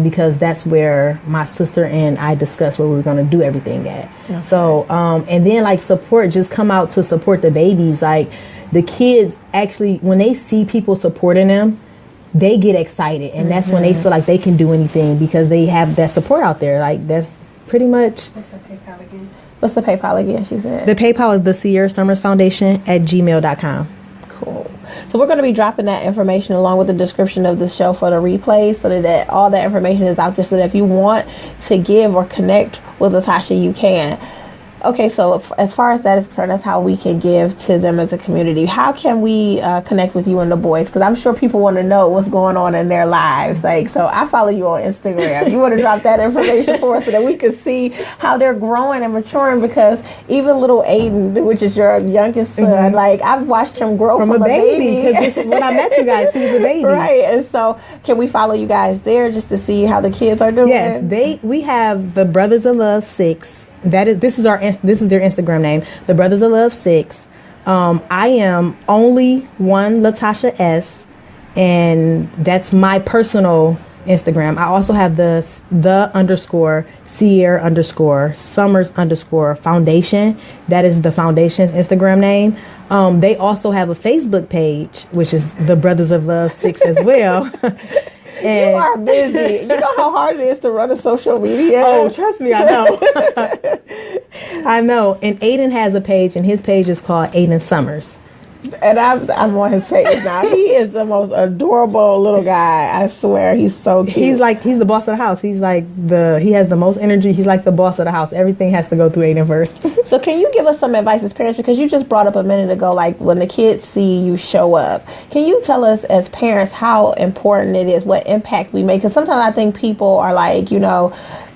because that's where my sister and I discussed where we were going to do everything at. Okay. So, and then like support, just come out to support the babies. Like, the kids actually, when they see people supporting them, they get excited, and that's when they feel like they can do anything, because they have that support out there. Like, that's pretty much. What's the PayPal again? She said the PayPal is the Cierra Summers Foundation at gmail.com. Cool. So we're going to be dropping that information along with the description of the show for the replay, so that all that information is out there, so that if you want to give or connect with LaTasha, you can. Okay, so as far as that is concerned, that's how we can give to them as a community. How can we connect with you and the boys? Because I'm sure people want to know what's going on in their lives. Like, so I follow you on Instagram. You want to drop that information for us so that we can see how they're growing and maturing? Because even little Aiden, which is your youngest son, like, I've watched him grow from a baby. Because when I met you guys, he was a baby. Right, and so can we follow you guys there just to see how the kids are doing? Yes, we have the Brothers of Love 6. This is their Instagram name, the Brothers of Love 6. I am only one LaTasha S, and that's my personal Instagram. I also have the _Cierra _Summers _Foundation. That is the foundation's Instagram name. They also have a Facebook page, which is the Brothers of Love 6 as well. And you are busy. You know how hard it is to run a social media? Oh, trust me, I know. I know. And Aiden has a page, and his page is called Aiden Summers. And I'm on his page now. He is the most adorable little guy. I swear, he's so cute. He's the boss of the house. He has the most energy. He's like the boss of the house. Everything has to go through Aiden first. So can you give us some advice as parents? Because you just brought up a minute ago, like, when the kids see you show up. Can you tell us as parents how important it is, what impact we make? Because sometimes I think people are like,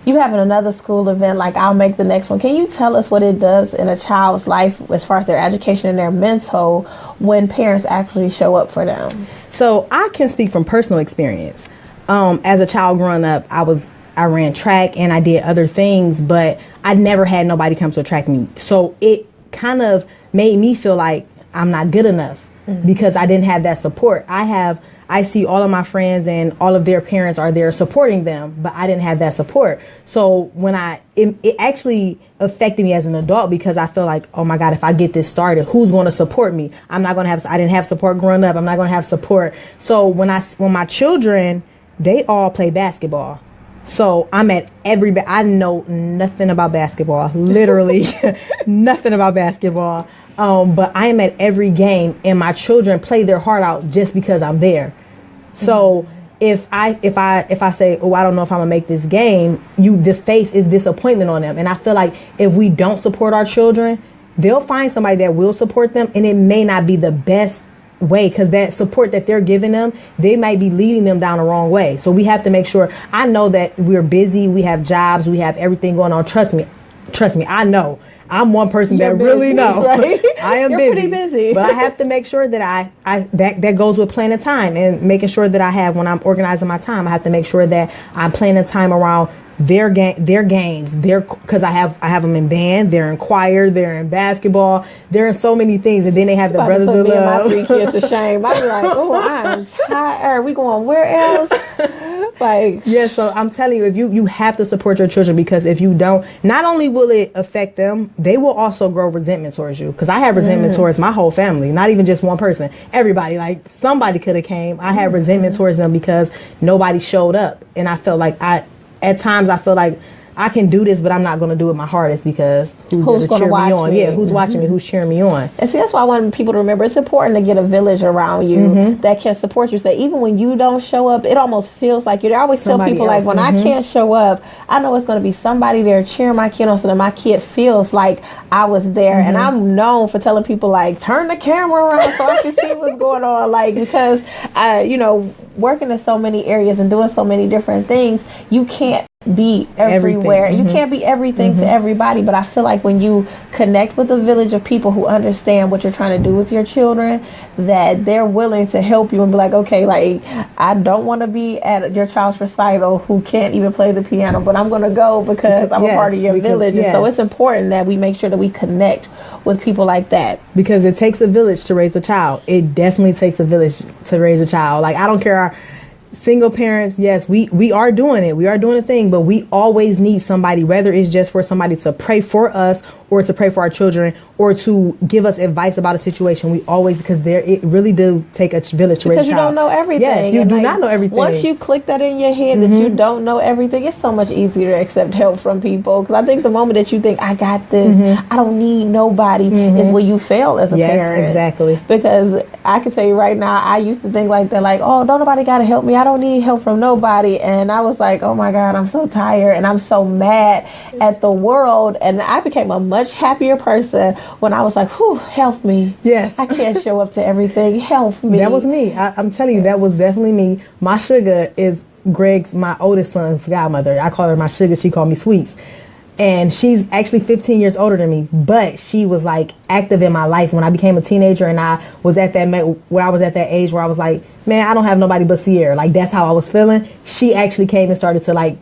you having another school event, like, I'll make the next one. Can you tell us what it does in a child's life as far as their education and their mental when parents actually show up for them? So I can speak from personal experience. As a child growing up, I ran track and I did other things, but I never had nobody come to a track meet. So it kind of made me feel like I'm not good enough because I didn't have that support. I see all of my friends and all of their parents are there supporting them, but I didn't have that support. So when it actually affected me as an adult because I feel like, oh my God, if I get this started, who's going to support me? I didn't have support growing up. I'm not going to have support. So when my children, they all play basketball. So I'm at I know nothing about basketball, literally nothing about basketball. But I am at every game and my children play their heart out just because I'm there. So if I say, oh, I don't know if I'm gonna make this game, the face is disappointment on them. And I feel like if we don't support our children, they'll find somebody that will support them, and it may not be the best way because that support that they're giving them, they might be leading them down the wrong way. So we have to make sure. I know that we're busy, we have jobs, we have everything going on. Trust me, I know. I'm one person that really knows. Right? I am You're pretty busy. But I have to make sure that that goes with planning time and making sure that I have, when I'm organizing my time, I have to make sure that I'm planning time around their games, because I have them in band, they're in choir, they're in basketball, they're in so many things, and then they have the Brothers of Love. My 3 kids to shame. I'm like, oh, I'm tired. We going where else? Like, yeah. So I'm telling you, if you have to support your children, because if you don't, not only will it affect them, they will also grow resentment towards you. Because I have resentment towards my whole family, not even just one person. Everybody, like somebody could have came. I had resentment towards them because nobody showed up, and I felt like at times I feel like I can do this, but I'm not going to do it my hardest because who's going to watch me on? Yeah, who's watching me? Who's cheering me on? And see, that's why I want people to remember it's important to get a village around you that can support you. So even when you don't show up, it almost feels like I always tell people like, when I can't show up, I know it's going to be somebody there cheering my kid on so that my kid feels like I was there. And I'm known for telling people like, turn the camera around so I can see what's going on. Like, because working in so many areas and doing so many different things, you can't be everywhere. You can't be everything to everybody, but I feel like when you connect with a village of people who understand what you're trying to do with your children, that they're willing to help you and be like, okay, like, I don't want to be at your child's recital who can't even play the piano, but I'm going to go because I'm a part of your village. And so it's important that we make sure that we connect with people like that, because it takes a village to raise a child. It definitely takes a village to raise a child. Like, I don't care, single parents, yes, we are doing it. We are doing a thing, but we always need somebody, whether it's just for somebody to pray for us or to pray for our children or to give us advice about a situation. We always, because it really do take a village to raise a child. Because you don't know everything. Yes, you do not know everything. Once you click that in your head that you don't know everything, it's so much easier to accept help from people. Because I think the moment that you think, I got this, I don't need nobody, is when you fail as a parent. Yes, exactly. Because I can tell you right now, I used to think like that, like, oh, don't nobody got to help me. I don't need help from nobody. And I was like, oh my God, I'm so tired and I'm so mad at the world. And I became a much happier person when I was like, whew, help me. Yes. I can't show up to everything. Help me. That was me. I'm telling you, that was definitely me. My sugar is Greg's, my oldest son's godmother. I call her my sugar. She called me Sweets. And she's actually 15 years older than me, but she was like active in my life when I became a teenager, and I was at that age where I was like, man, I don't have nobody but Cierra. Like, that's how I was feeling. She actually came and started to like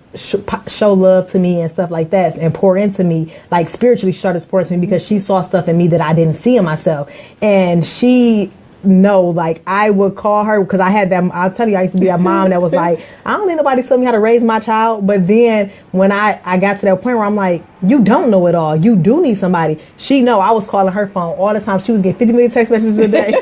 show love to me and stuff like that, and pour into me, like spiritually. She started supporting me because she saw stuff in me that I didn't see in myself, and she. No, like, I would call her because I had that. I'll tell you, I used to be a mom that was like, I don't need nobody to tell me how to raise my child. But then when I got to that point where I'm like, you don't know it all. You do need somebody. She know I was calling her phone all the time. She was getting 50 million text messages a day.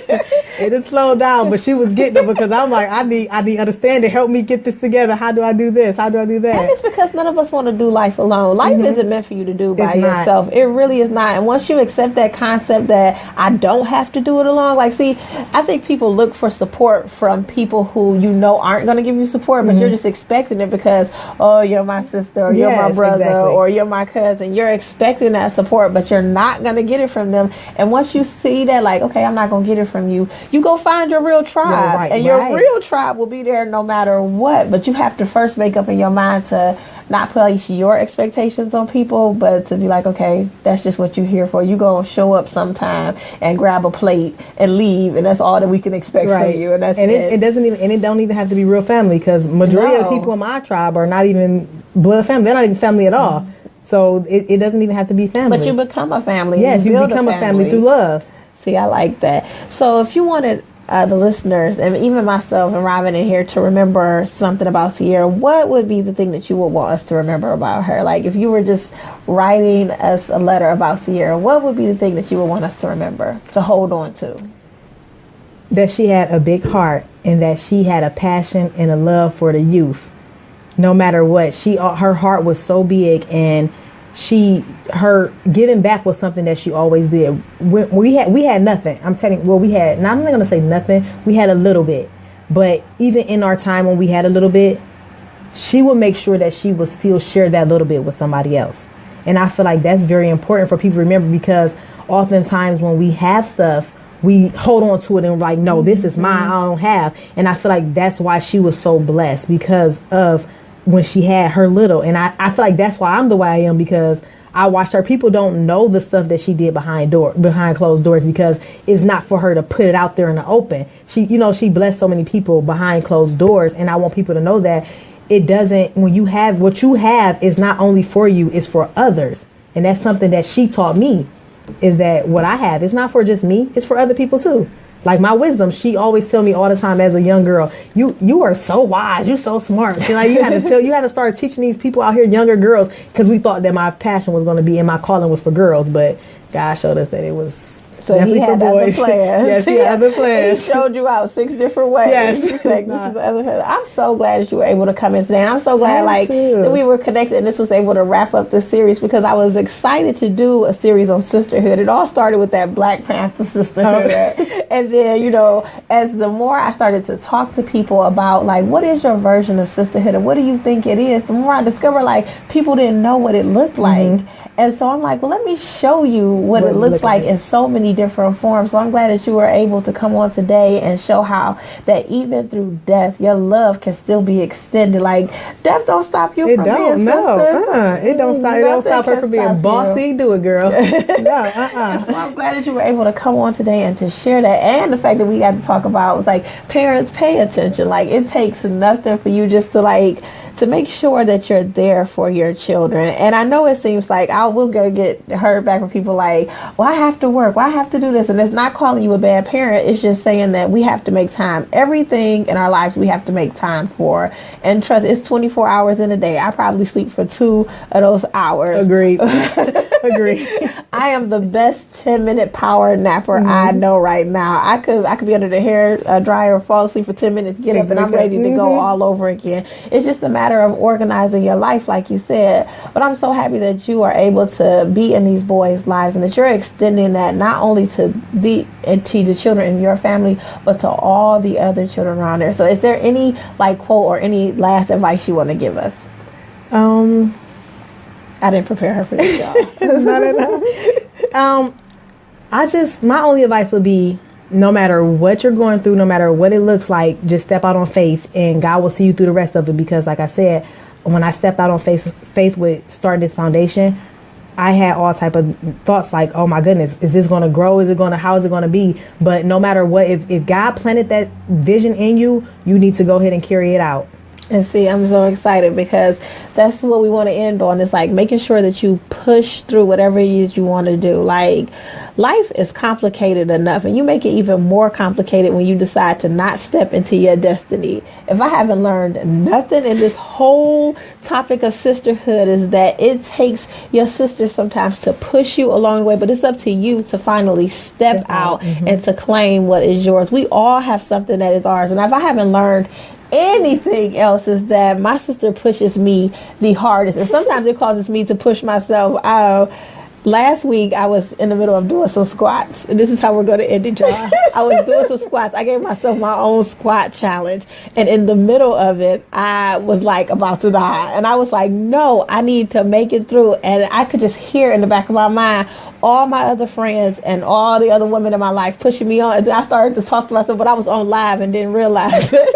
It had slowed down, but she was getting them because I'm like, I need understanding. Help me get this together. How do I do this? How do I do that? And it's because none of us want to do life alone. Life isn't meant for you to do by yourself. It really is not. And once you accept that concept that I don't have to do it alone, like, see, I think people look for support from people who you know aren't going to give you support, but you're just expecting it because, oh, you're my sister, or you're my brother, or you're my cousin. You're expecting that support, but you're not going to get it from them. And once you see that, like, okay, I'm not going to get it from you, you go find your real tribe. Your real tribe will be there no matter what. But you have to first make up in your mind to not place your expectations on people, but to be like, okay, that's just what you're here for. You go show up sometime and grab a plate and leave, and that's all that we can expect from you. And that's it doesn't even, and it don't even have to be real family, because majority of the people in my tribe are not even blood family. They're not even family at all. So it doesn't even have to be family. But you become a family. Yes, you become a family through love. See, I like that. So if you wanted the listeners and even myself and Robin in here to remember something about Cierra, what would be the thing that you would want us to remember about her? Like if you were just writing us a letter about Cierra, what would be the thing that you would want us to remember, to hold on to? That she had a big heart and that she had a passion and a love for the youth. No matter what, her heart was so big, and her giving back was something that she always did. We had nothing. I'm telling you, well, we had, now I'm not going to say nothing. We had a little bit, but even in our time when we had a little bit, she would make sure that she would still share that little bit with somebody else. And I feel like that's very important for people to remember, because oftentimes when we have stuff, we hold on to it and we're like, no, this is mine, I don't have. And I feel like that's why she was so blessed, because of when she had her little. And I feel like that's why I'm the way I am, because I watched her. People don't know the stuff that she did behind closed doors, because it's not for her to put it out there in the open. She blessed so many people behind closed doors. And I want people to know that it doesn't, when you have what you have, is not only for you, it's for others. And that's something that she taught me, is that what I have is not for just me, it's for other people too. Like my wisdom, she always tell me all the time as a young girl, you are so wise, you're so smart. She like, you had to start teaching these people out here, younger girls, because we thought that my passion was going to be and my calling was for girls, but God showed us that it was definitely for boys. Yes, he had other plans. He showed you out 6 different ways. Yes. This is the other plan. I'm so glad that you were able to come in today, and I'm so glad that we were connected and this was able to wrap up this series, because I was excited to do a series on sisterhood. It all started with that Black Panther sisterhood. And then, as the more I started to talk to people about like, what is your version of sisterhood and what do you think it is, the more I discovered like people didn't know what it looked like. And so I'm like, well, let me show you what it looks like in so many different forms. So I'm glad that you were able to come on today and show how that even through death, your love can still be extended. Like death don't stop you from being sisters. It don't stop her from being bossy. Do it, girl. So I'm glad that you were able to come on today and to share that. And the fact that we got to talk about was like, parents, pay attention. Like it takes nothing for you just to make sure that you're there for your children. And I know it seems like I will go get heard back from people like, well, I have to work, well, I have to do this. And it's not calling you a bad parent. It's just saying that we have to make time. Everything in our lives we have to make time for. And trust, it's 24 hours in a day. I probably sleep for 2 of those hours. Agreed. Agreed. I am the best 10-minute power napper I know right now. I could be under the hair dryer, fall asleep for 10 minutes, get up, and I'm ready to go all over again. It's just a matter of organizing your life, like you said. But I'm so happy that you are able to be in these boys' lives and that you're extending that not only to the children in your family, but to all the other children around there. So is there any like quote or any last advice you want to give us? I didn't prepare her for this, y'all. Not at all. My only advice would be, no matter what you're going through, no matter what it looks like, just step out on faith and God will see you through the rest of it. Because like I said, when I stepped out on faith with starting this foundation, I had all type of thoughts like, oh my goodness, is this going to grow? How is it going to be? But no matter what, if God planted that vision in you, you need to go ahead and carry it out. And see, I'm so excited because that's what we want to end on. It's like making sure that you push through whatever it is you want to do. Like life is complicated enough, and you make it even more complicated when you decide to not step into your destiny. If I haven't learned nothing in this whole topic of sisterhood, is that it takes your sister sometimes to push you along the way, but it's up to you to finally step out and to claim what is yours. We all have something that is ours. And if I haven't learned anything else, is that my sister pushes me the hardest, and sometimes it causes me to push myself out. Last week I was in the middle of doing some squats, and this is how we're going to end it, y'all. I was doing some squats. I gave myself my own squat challenge, and in the middle of it I was like about to die, and I was like, no, I need to make it through. And I could just hear in the back of my mind all my other friends and all the other women in my life pushing me on, and then I started to talk to myself, but I was on live and didn't realize it.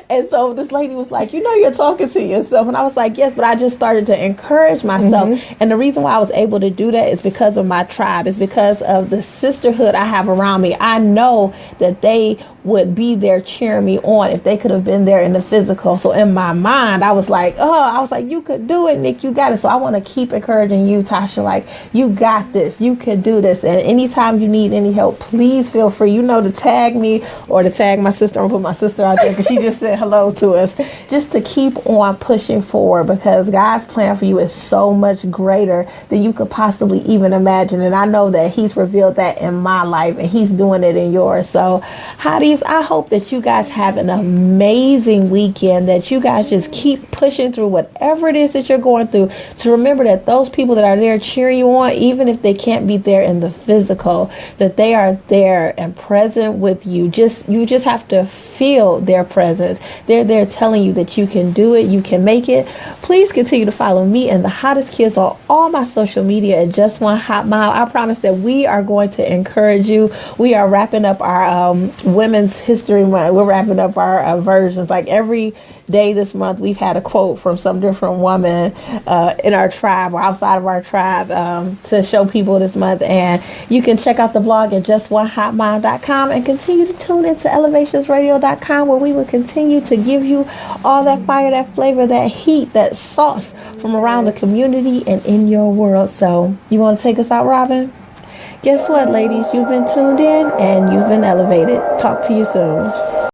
And so this lady was like, you're talking to yourself. And I was like, yes, but I just started to encourage myself. And the reason why I was able to do that is because of my tribe. It's because of the sisterhood I have around me. I know that they would be there cheering me on if they could have been there in the physical. So in my mind, I was like, you could do it, Nick, you got it. So I want to keep encouraging you, Tasha, like, you got this, you can do this. And anytime you need any help, please feel free, to tag me or to tag my sister. I'm gonna put my sister out there because she just said hello to us, just to keep on pushing forward, because God's plan for you is so much greater than you could possibly even imagine. And I know that he's revealed that in my life, and he's doing it in yours. So hotties, I hope that you guys have an amazing weekend, that you guys just keep pushing through whatever it is that you're going through, to remember that those people that are there cheering you on, even if they can't be there in the physical, that they are there and present with you. You just have to feel their presence. They're there telling you that you can do it, you can make it. Please continue to follow me and the hottest kids on all my social media at Just One Hot Mom. I promise that we are going to encourage you. We are wrapping up our Women's History Month. We're wrapping up our versions. Like every day this month, we've had a quote from some different woman in our tribe or outside of our tribe to show people this month. And you can check out the blog at justonehotmom.com and continue to tune into elevationsradio.com, where we will continue to give you all that fire, that flavor, that heat, that sauce from around the community and in your world. So you want to take us out, Robin? Guess what, ladies? You've been tuned in and you've been elevated. Talk to you soon.